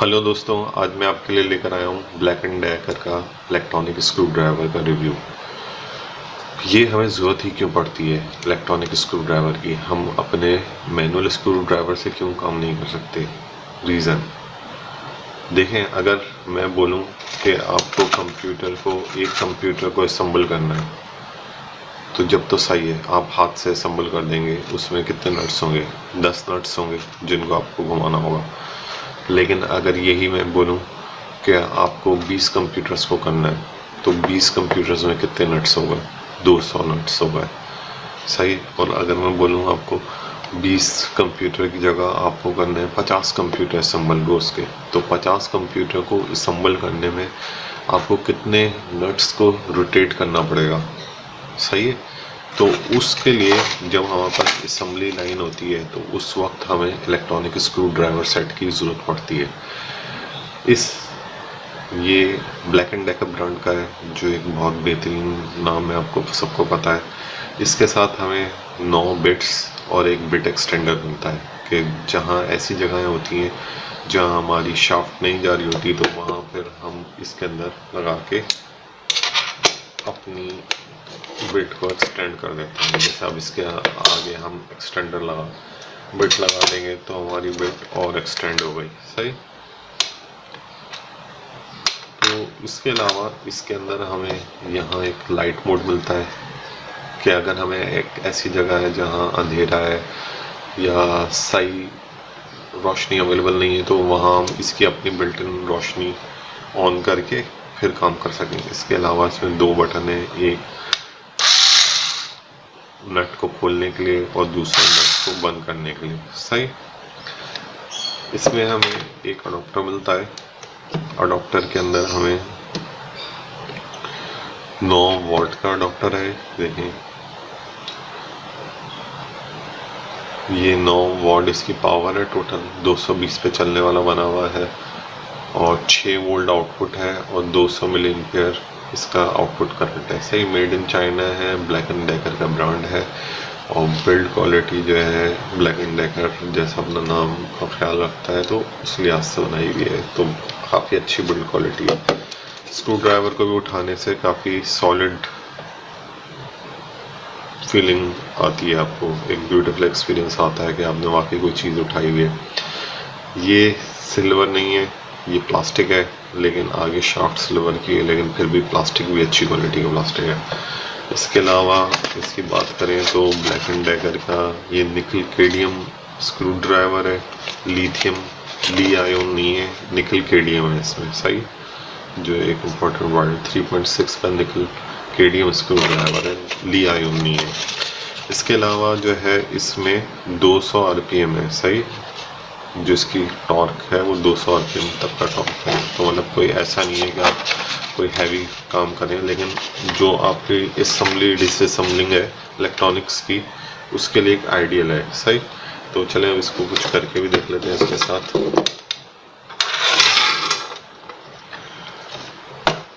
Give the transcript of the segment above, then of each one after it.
Hello दोस्तों, आज मैं आपके लिए लेकर आया हूँ ब्लैक एंड डेकर का इलेक्ट्रॉनिक स्क्रू ड्राइवर का रिव्यू। ये हमें ज़रूरत ही क्यों पड़ती है इलेक्ट्रॉनिक स्क्रू ड्राइवर की? हम अपने मैनुअल स्क्रू ड्राइवर से क्यों काम नहीं कर सकते? रीज़न देखें, अगर मैं बोलूँ कि आपको एक कंप्यूटर को असेंबल करना है तो जब तो सही है, आप हाथ से असेंबल कर देंगे। उसमें कितने नट्स होंगे? 10 नट्स होंगे जिनको आपको घुमाना होगा। लेकिन अगर यही मैं बोलूं कि आपको 20 कंप्यूटर्स को करना है तो 20 कंप्यूटर्स में कितने नट्स होगा? 200 नट्स होगा, सही। और अगर मैं बोलूं आपको 20 कंप्यूटर की जगह आपको करने हैं 50 कंप्यूटर असेंबल रोज के, तो 50 कंप्यूटर को असेंबल करने में आपको कितने नट्स को रोटेट करना पड़ेगा, सही है। तो उसके लिए जब हमारे पास असेंबली लाइन होती है तो उस वक्त हमें इलेक्ट्रॉनिक स्क्रू ड्राइवर सेट की ज़रूरत पड़ती है। ये ब्लैक एंड डेकर ब्रांड का है, जो एक बहुत बेहतरीन नाम है, आपको सबको पता है। इसके साथ हमें 9 बिट्स और एक बिट एक्सटेंडर मिलता है कि जहाँ ऐसी जगहें होती हैं जहाँ हमारी शाफ्ट नहीं जा रही होती, तो वहाँ फिर हम इसके अंदर लगा के अपनी बिट को एक्सटेंड कर देते हैं। जैसे अब इसके आगे हम एक्सटेंडर बिट लगा देंगे तो हमारी बिट और एक्सटेंड हो गई, सही। तो इसके अलावा इसके अंदर हमें यहाँ एक लाइट मोड मिलता है कि अगर हमें एक ऐसी जगह है जहाँ अंधेरा है या सही रोशनी अवेलेबल नहीं है तो वहाँ हम इसकी अपनी बिल्ट इन रोशनी ऑन करके फिर काम कर सकेंगे। इसके अलावा इसमें 2 बटन है, एक नट को खोलने के लिए और दूसरा नट को बंद करने के लिए, सही। इसमें हमें एक अडॉप्टर मिलता है। अडॉप्टर के अंदर हमें 9 वोल्ट का अडॉप्टर है। देखें, ये 9 वॉट इसकी पावर है, टोटल 220 पे चलने वाला बना हुआ है और 6 वोल्ट आउटपुट है और 200 मिली एम्पियर इसका आउटपुट करंट है, सही। मेड इन चाइना है, ब्लैक एंड डेकर का ब्रांड है और बिल्ड क्वालिटी जो है ब्लैक एंड डेकर जैसा अपना नाम का ख्याल रखता है तो उस लिहाज से बनाई हुई है, तो काफ़ी अच्छी बिल्ड क्वालिटी है। स्क्रू ड्राइवर को भी उठाने से काफ़ी सॉलिड फीलिंग आती है, आपको एक ब्यूटीफुल एक्सपीरियंस आता है कि आपने वाकई कोई चीज़ उठाई हुई है। ये सिल्वर नहीं है, ये प्लास्टिक है, लेकिन आगे शाफ्ट सिल्वर की है, लेकिन फिर भी प्लास्टिक भी अच्छी क्वालिटी का प्लास्टिक है। इसके अलावा इसकी बात करें तो ब्लैक एंड डेकर का ये निकल केडियम स्क्रू ड्राइवर है। लिथियम ली आयोन नहीं है, निकल केडियम है इसमें, सही। जो एक इम्पोर्टेंट वर्ड 3.6 का निकल केडियम स्क्रू ड्राइवर है, ली आयोन नहीं है। इसके अलावा जो है इसमें 200 आरपीएम है, सही। जो इसकी टॉर्क है वो 200 आरपीएम तक का टॉर्क है, तो मतलब कोई ऐसा नहीं है कि आप कोई हैवी काम करें, लेकिन जो आपकी असेंबली डिसअसेंबलिंग है इलेक्ट्रॉनिक्स की, उसके लिए एक आइडियल है, सही। तो चलें अब इसको कुछ करके भी देख लेते हैं इसके साथ।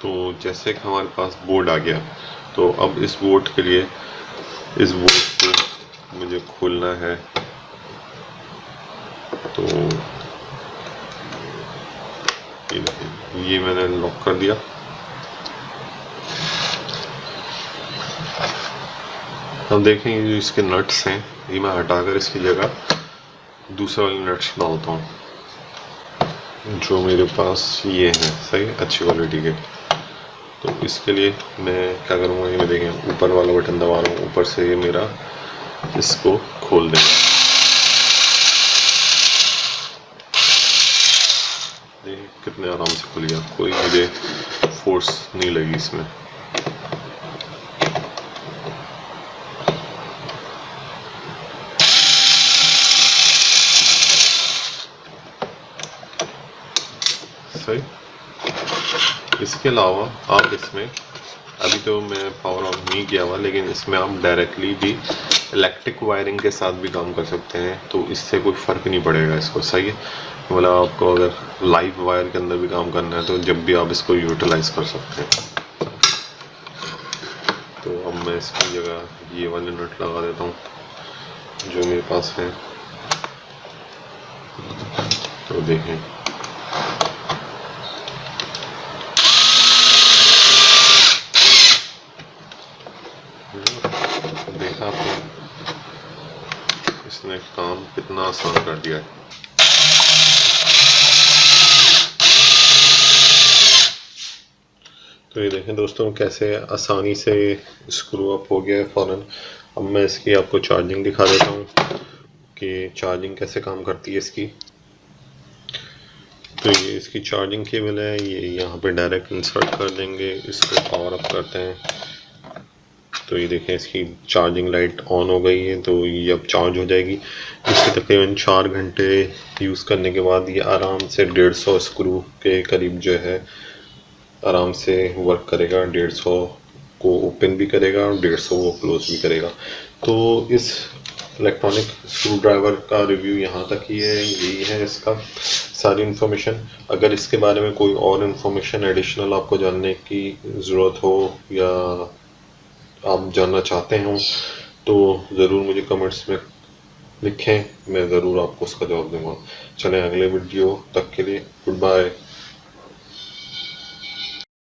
तो जैसे कि हमारे पास बोर्ड आ गया, तो अब इस बोर्ड के लिए इस बोर्ड को मुझे खोलना है, तो ये मैंने लॉक कर दिया। अब देखें, ये जो इसके नट्स हैं ये मैं हटाकर इसकी जगह दूसरे वाले नट्स डालता हूँ जो मेरे पास ये हैं, सही, अच्छी क्वालिटी के। तो इसके लिए मैं क्या करूँगा, ये मैं देखें ऊपर वाला बटन दबा रहा हूँ, ऊपर से ये मेरा इसको खोल देगा। देखिए कितने आराम से खुल गया, कोई मुझे फोर्स नहीं लगी इसमें। सही। इसके अलावा आप इसमें, अभी तो मैं पावर ऑन नहीं किया हुआ, लेकिन इसमें आप डायरेक्टली भी इलेक्ट्रिक वायरिंग के साथ भी काम कर सकते हैं, तो इससे कोई फ़र्क नहीं पड़ेगा इसको, सही है। मतलब आपको अगर लाइव वायर के अंदर भी काम करना है तो जब भी आप इसको यूटिलाइज कर सकते हैं। तो अब मैं इसकी जगह ये वाले नट लगा देता हूँ जो मेरे पास है। तो देखें इसने काम कितना आसान कर दिया है। तो ये देखें दोस्तों कैसे आसानी से स्क्रू अप हो गया है फ़ौरन। अब मैं इसकी आपको चार्जिंग दिखा देता हूँ कि चार्जिंग कैसे काम करती है इसकी। तो ये इसकी चार्जिंग केबल है, ये यहाँ पे डायरेक्ट इंसर्ट कर देंगे, इसको पावर अप करते हैं। तो ये देखें इसकी चार्जिंग लाइट ऑन हो गई है, तो ये अब चार्ज हो जाएगी। इसके तकरीबन 4 घंटे यूज़ करने के बाद ये आराम से 150 स्क्रू के करीब जो है आराम से वर्क करेगा। 150 को ओपन भी करेगा और 150 वो क्लोज भी करेगा। तो इस इलेक्ट्रॉनिक स्क्रू ड्राइवर का रिव्यू यहाँ तक ही है, यही है इसका सारी इन्फॉर्मेशन। अगर इसके बारे में कोई और इन्फॉर्मेशन एडिशनल आपको जानने की ज़रूरत हो या आप जानना चाहते हो तो ज़रूर मुझे कमेंट्स में लिखें, मैं ज़रूर आपको उसका जवाब दूंगा। चलें अगले वीडियो तक के लिए गुड बाय।